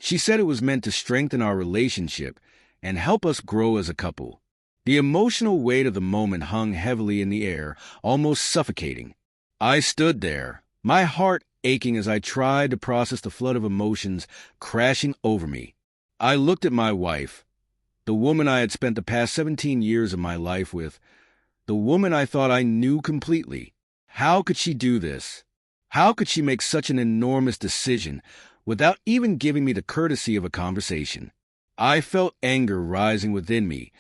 She said it was meant to strengthen our relationship and help us grow as a couple. The emotional weight of the moment hung heavily in the air, almost suffocating. I stood there, my heart aching as I tried to process the flood of emotions crashing over me. I looked at my wife, the woman I had spent the past 17 years of my life with, the woman I thought I knew completely. How could she do this? How could she make such an enormous decision without even giving me the courtesy of a conversation? I felt anger rising within me,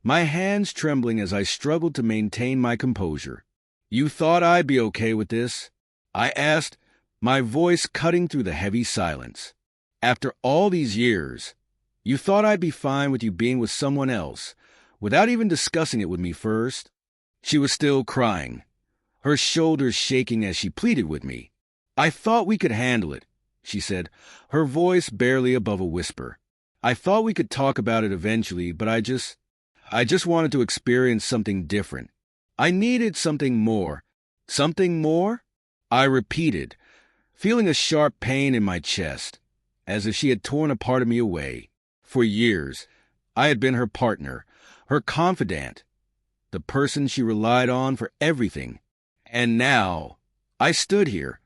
my hands trembling as I struggled to maintain my composure. "You thought I'd be okay with this?" I asked, my voice cutting through the heavy silence. "After all these years, you thought I'd be fine with you being with someone else, without even discussing it with me first?" She was still crying, her shoulders shaking as she pleaded with me. "I thought we could handle it," she said, her voice barely above a whisper. "I thought we could talk about it eventually, but I just wanted to experience something different. I needed something more." "Something more?" I repeated, feeling a sharp pain in my chest, as if she had torn a part of me away. For years, I had been her partner, her confidant, the person she relied on for everything. And now, I stood here,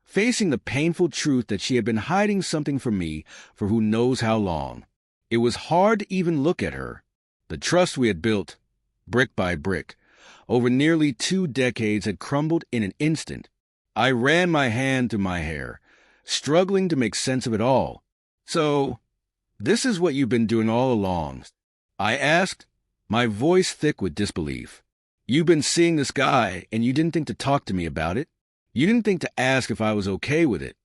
facing the painful truth that she had been hiding something from me for who knows how long. It was hard to even look at her. The trust we had built, brick by brick, over nearly 2 decades had crumbled in an instant. I ran my hand through my hair, struggling to make sense of it all. "So, this is what you've been doing all along?" I asked, my voice thick with disbelief. "You've been seeing this guy, and you didn't think to talk to me about it? You didn't think to ask if I was okay with it?"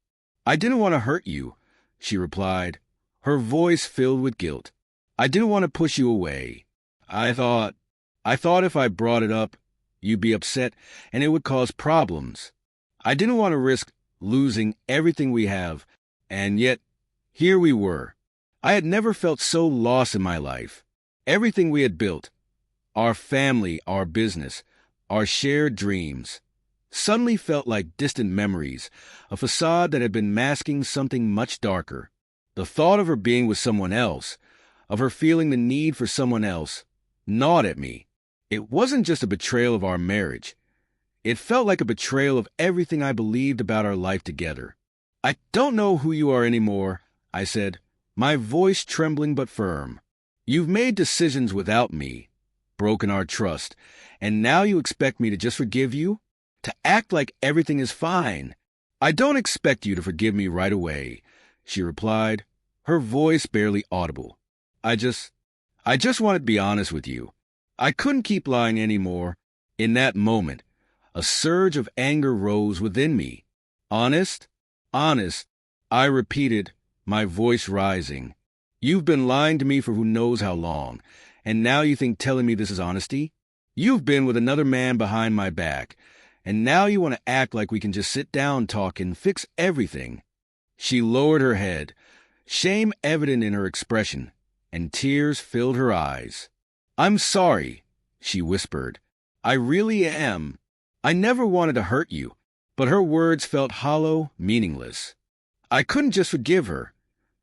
"I didn't want to hurt you," she replied, her voice filled with guilt. "I didn't want to push you away. I thought if I brought it up, you'd be upset, and it would cause problems. I didn't want to risk losing everything we have, and yet, here we were. I had never felt so lost in my life. Everything we had built, our family, our business, our shared dreams, suddenly felt like distant memories, a facade that had been masking something much darker. The thought of her being with someone else, of her feeling the need for someone else, gnawed at me. It wasn't just a betrayal of our marriage. It felt like a betrayal of everything I believed about our life together. "I don't know who you are anymore," I said, my voice trembling but firm. "You've made decisions without me, broken our trust, and now you expect me to just forgive you? To act like everything is fine?" "I don't expect you to forgive me right away," she replied, her voice barely audible. I just wanted to be honest with you. I couldn't keep lying anymore." In that moment, a surge of anger rose within me. "Honest? Honest," I repeated, my voice rising. "You've been lying to me for who knows how long, and now you think telling me this is honesty? You've been with another man behind my back, and now you want to act like we can just sit down, talk, and fix everything." She lowered her head, shame evident in her expression, and tears filled her eyes. "I'm sorry," she whispered. "I really am. I never wanted to hurt you." But her words felt hollow, meaningless. I couldn't just forgive her,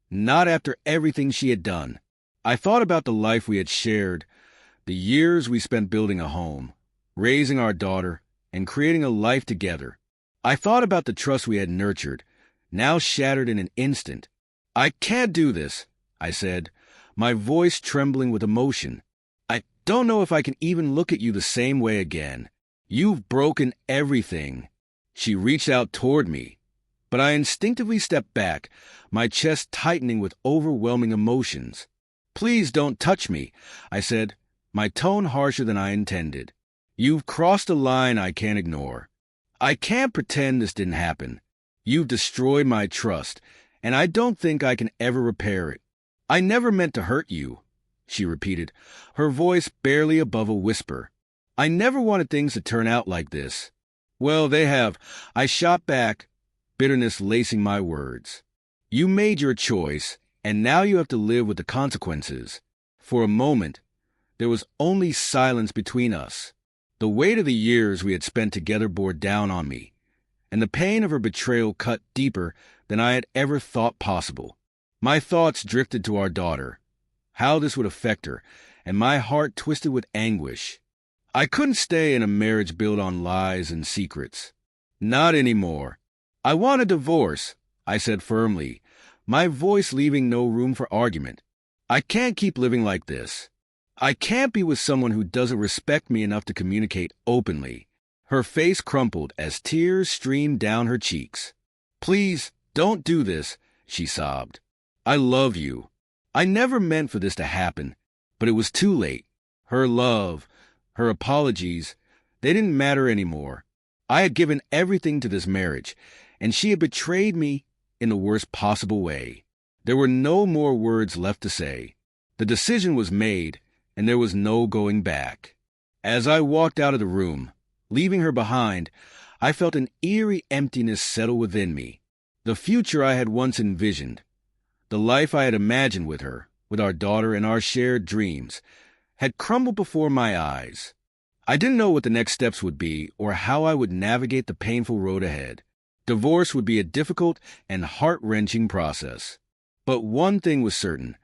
not after everything she had done. I thought about the life we had shared, the years we spent building a home, raising our daughter, and creating a life together. I thought about the trust we had nurtured, now shattered in an instant. "I can't do this," I said, my voice trembling with emotion. "I don't know if I can even look at you the same way again. You've broken everything." She reached out toward me, but I instinctively stepped back, my chest tightening with overwhelming emotions. "Please don't touch me," I said, my tone harsher than I intended. "You've crossed a line I can't ignore. I can't pretend this didn't happen. You've destroyed my trust, and I don't think I can ever repair it. I never meant to hurt you," she repeated, her voice barely above a whisper. "I never wanted things to turn out like this." "Well, they have," I shot back, bitterness lacing my words. "You made your choice, and now you have to live with the consequences." For a moment, there was only silence between us. The weight of the years we had spent together bore down on me, and the pain of her betrayal cut deeper than I had ever thought possible. My thoughts drifted to our daughter, how this would affect her, and my heart twisted with anguish. I couldn't stay in a marriage built on lies and secrets. Not anymore. I want a divorce, I said firmly, my voice leaving no room for argument. I can't keep living like this. I can't be with someone who doesn't respect me enough to communicate openly. Her face crumpled as tears streamed down her cheeks. Please, don't do this, she sobbed. I love you. I never meant for this to happen, but it was too late. Her love, her apologies, they didn't matter anymore. I had given everything to this marriage, and she had betrayed me in the worst possible way. There were no more words left to say. The decision was made, and there was no going back. As I walked out of the room, leaving her behind, I felt an eerie emptiness settle within me. The future I had once envisioned, the life I had imagined with her, with our daughter and our shared dreams, had crumbled before my eyes. I didn't know what the next steps would be or how I would navigate the painful road ahead. Divorce would be a difficult and heart-wrenching process. But one thing was certain.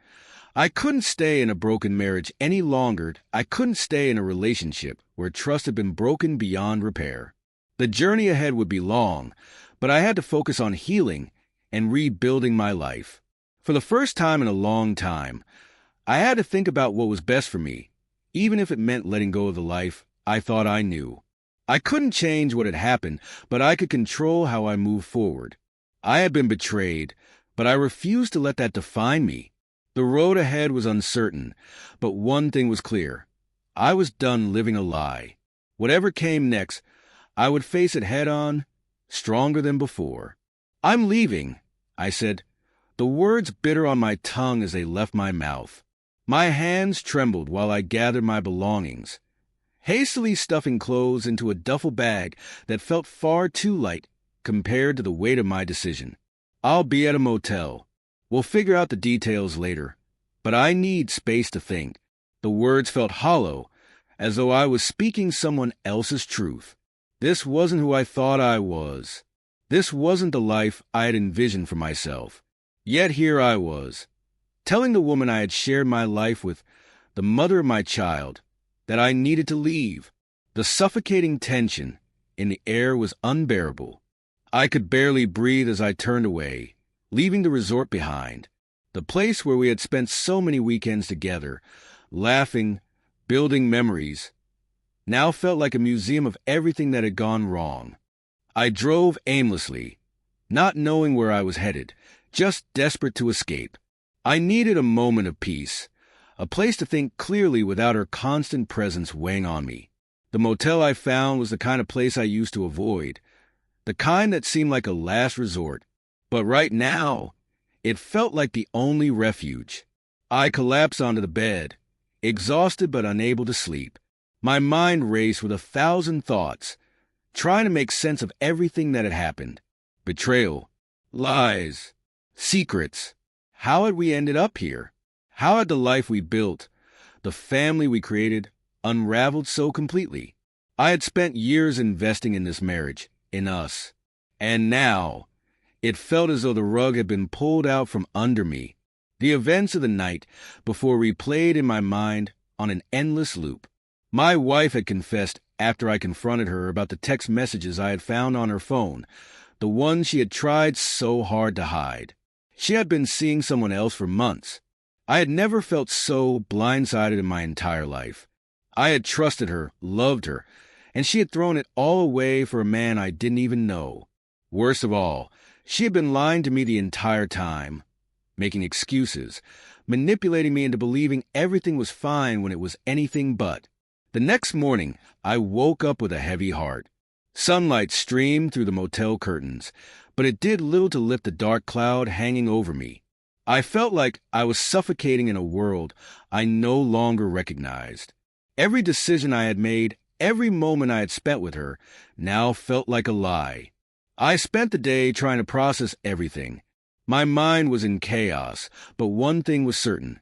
I couldn't stay in a broken marriage any longer. I couldn't stay in a relationship where trust had been broken beyond repair. The journey ahead would be long, but I had to focus on healing and rebuilding my life. For the first time in a long time, I had to think about what was best for me, even if it meant letting go of the life I thought I knew. I couldn't change what had happened, but I could control how I moved forward. I had been betrayed, but I refused to let that define me. The road ahead was uncertain, but one thing was clear. I was done living a lie. Whatever came next, I would face it head-on, stronger than before. I'm leaving, I said, the words bitter on my tongue as they left my mouth. My hands trembled while I gathered my belongings, hastily stuffing clothes into a duffel bag that felt far too light compared to the weight of my decision. I'll be at a motel. We'll figure out the details later, but I need space to think. The words felt hollow, as though I was speaking someone else's truth. This wasn't who I thought I was. This wasn't the life I had envisioned for myself. Yet here I was, telling the woman I had shared my life with, the mother of my child, that I needed to leave. The suffocating tension in the air was unbearable. I could barely breathe as I turned away, leaving the resort behind, the place where we had spent so many weekends together, laughing, building memories, now felt like a museum of everything that had gone wrong. I drove aimlessly, not knowing where I was headed, just desperate to escape. I needed a moment of peace, a place to think clearly without her constant presence weighing on me. The motel I found was the kind of place I used to avoid, the kind that seemed like a last resort. But right now, it felt like the only refuge. I collapsed onto the bed, exhausted but unable to sleep. My mind raced with 1,000 thoughts, trying to make sense of everything that had happened. Betrayal, lies, secrets. How had we ended up here? How had the life we built, the family we created, unraveled so completely? I had spent years investing in this marriage, in us. And now, it felt as though the rug had been pulled out from under me. The events of the night before replayed in my mind on an endless loop. My wife had confessed after I confronted her about the text messages I had found on her phone, the ones she had tried so hard to hide. She had been seeing someone else for months. I had never felt so blindsided in my entire life. I had trusted her, loved her, and she had thrown it all away for a man I didn't even know. Worst of all, she had been lying to me the entire time, making excuses, manipulating me into believing everything was fine when it was anything but. The next morning, I woke up with a heavy heart. Sunlight streamed through the motel curtains, but it did little to lift the dark cloud hanging over me. I felt like I was suffocating in a world I no longer recognized. Every decision I had made, every moment I had spent with her, now felt like a lie. I spent the day trying to process everything. My mind was in chaos, but one thing was certain.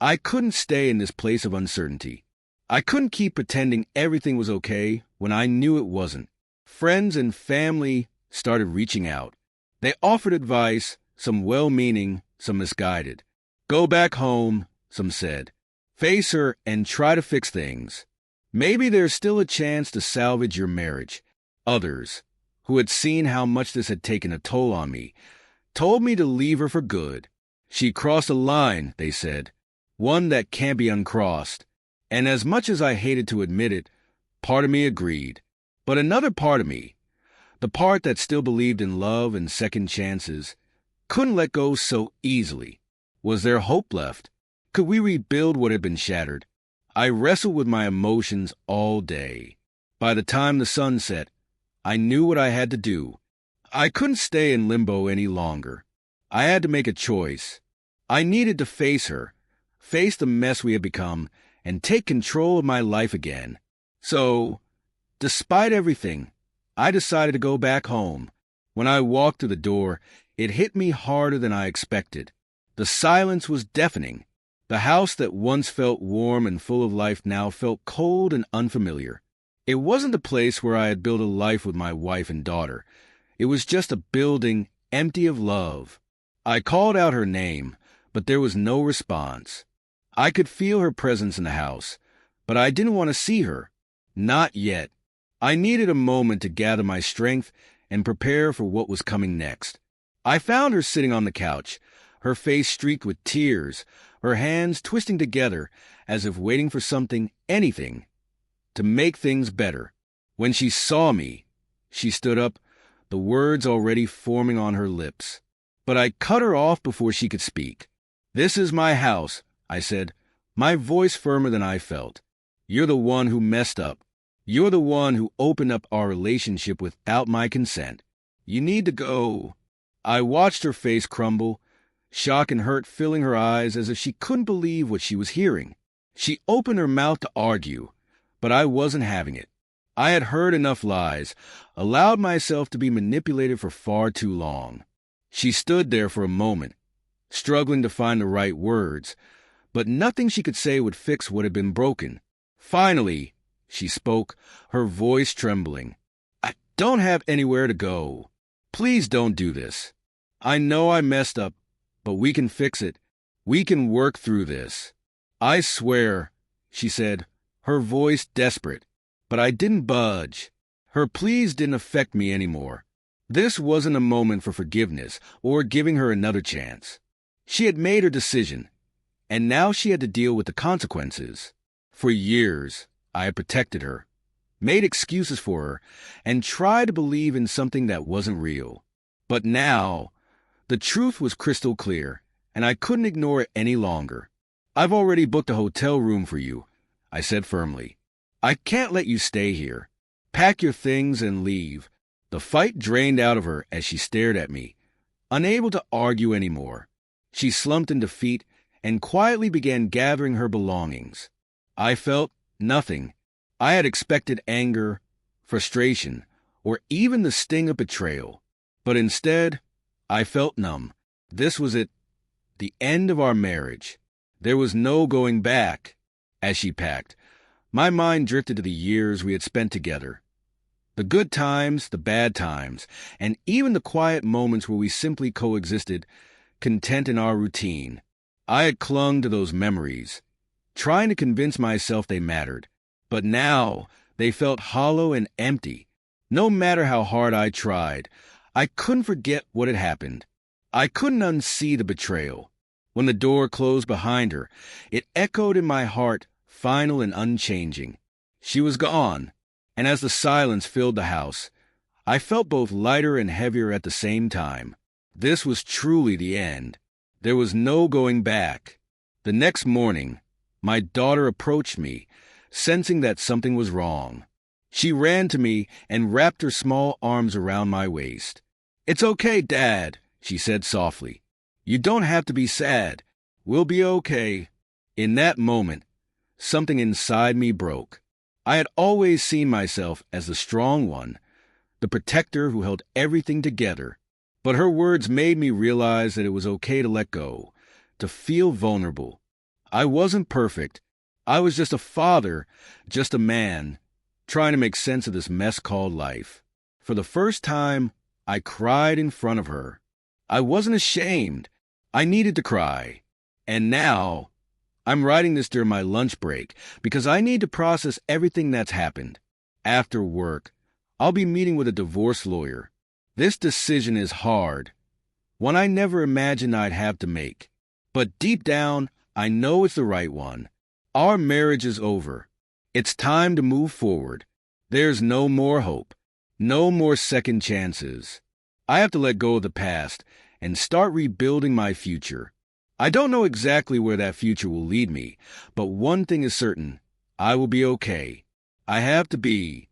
I couldn't stay in this place of uncertainty. I couldn't keep pretending everything was okay when I knew it wasn't. Friends and family started reaching out. They offered advice, some well-meaning, some misguided. Go back home, some said. Face her and try to fix things. Maybe there's still a chance to salvage your marriage. Others, who had seen how much this had taken a toll on me, told me to leave her for good. She crossed a line, they said, one that can't be uncrossed. And as much as I hated to admit it, part of me agreed. But another part of me, the part that still believed in love and second chances, couldn't let go so easily. Was there hope left? Could we rebuild what had been shattered? I wrestled with my emotions all day. By the time the sun set, I knew what I had to do. I couldn't stay in limbo any longer. I had to make a choice. I needed to face her, face the mess we had become, and take control of my life again. So, despite everything, I decided to go back home. When I walked through the door, it hit me harder than I expected. The silence was deafening. The house that once felt warm and full of life now felt cold and unfamiliar. It wasn't the place where I had built a life with my wife and daughter. It was just a building empty of love. I called out her name, but there was no response. I could feel her presence in the house, but I didn't want to see her. Not yet. I needed a moment to gather my strength and prepare for what was coming next. I found her sitting on the couch, her face streaked with tears, her hands twisting together as if waiting for something, anything, to make things better. When she saw me, she stood up, the words already forming on her lips. But I cut her off before she could speak. "This is my house," I said, my voice firmer than I felt. "You're the one who messed up. You're the one who opened up our relationship without my consent. You need to go." I watched her face crumble, shock and hurt filling her eyes as if she couldn't believe what she was hearing. She opened her mouth to argue, but I wasn't having it. I had heard enough lies, allowed myself to be manipulated for far too long. She stood there for a moment, struggling to find the right words, but nothing she could say would fix what had been broken. Finally, she spoke, her voice trembling. "I don't have anywhere to go. Please don't do this. I know I messed up, but we can fix it. We can work through this. I swear," she said, her voice desperate. But I didn't budge. Her pleas didn't affect me anymore. This wasn't a moment for forgiveness or giving her another chance. She had made her decision, and now she had to deal with the consequences. For years, I had protected her, made excuses for her, and tried to believe in something that wasn't real. But now, the truth was crystal clear, and I couldn't ignore it any longer. "I've already booked a hotel room for you," I said firmly. "I can't let you stay here. Pack your things and leave." The fight drained out of her as she stared at me, unable to argue anymore. She slumped in defeat and quietly began gathering her belongings. I felt nothing. I had expected anger, frustration, or even the sting of betrayal. But instead, I felt numb. This was it, the end of our marriage. There was no going back. As she packed, my mind drifted to the years we had spent together. The good times, the bad times, and even the quiet moments where we simply coexisted, content in our routine. I had clung to those memories, trying to convince myself they mattered. But now they felt hollow and empty. No matter how hard I tried, I couldn't forget what had happened. I couldn't unsee the betrayal. When the door closed behind her, it echoed in my heart, final and unchanging. She was gone, and as the silence filled the house, I felt both lighter and heavier at the same time. This was truly the end. There was no going back. The next morning, my daughter approached me, sensing that something was wrong. She ran to me and wrapped her small arms around my waist. "It's okay, Dad," she said softly. "You don't have to be sad. We'll be okay." In that moment, something inside me broke. I had always seen myself as the strong one, the protector who held everything together. But her words made me realize that it was okay to let go, to feel vulnerable. I wasn't perfect. I was just a father, just a man, trying to make sense of this mess called life. For the first time, I cried in front of her. I wasn't ashamed. I needed to cry. And now, I'm writing this during my lunch break because I need to process everything that's happened. After work, I'll be meeting with a divorce lawyer. This decision is hard, one I never imagined I'd have to make. But deep down, I know it's the right one. Our marriage is over. It's time to move forward. There's no more hope. No more second chances. I have to let go of the past and start rebuilding my future. I don't know exactly where that future will lead me, but one thing is certain. I will be okay. I have to be.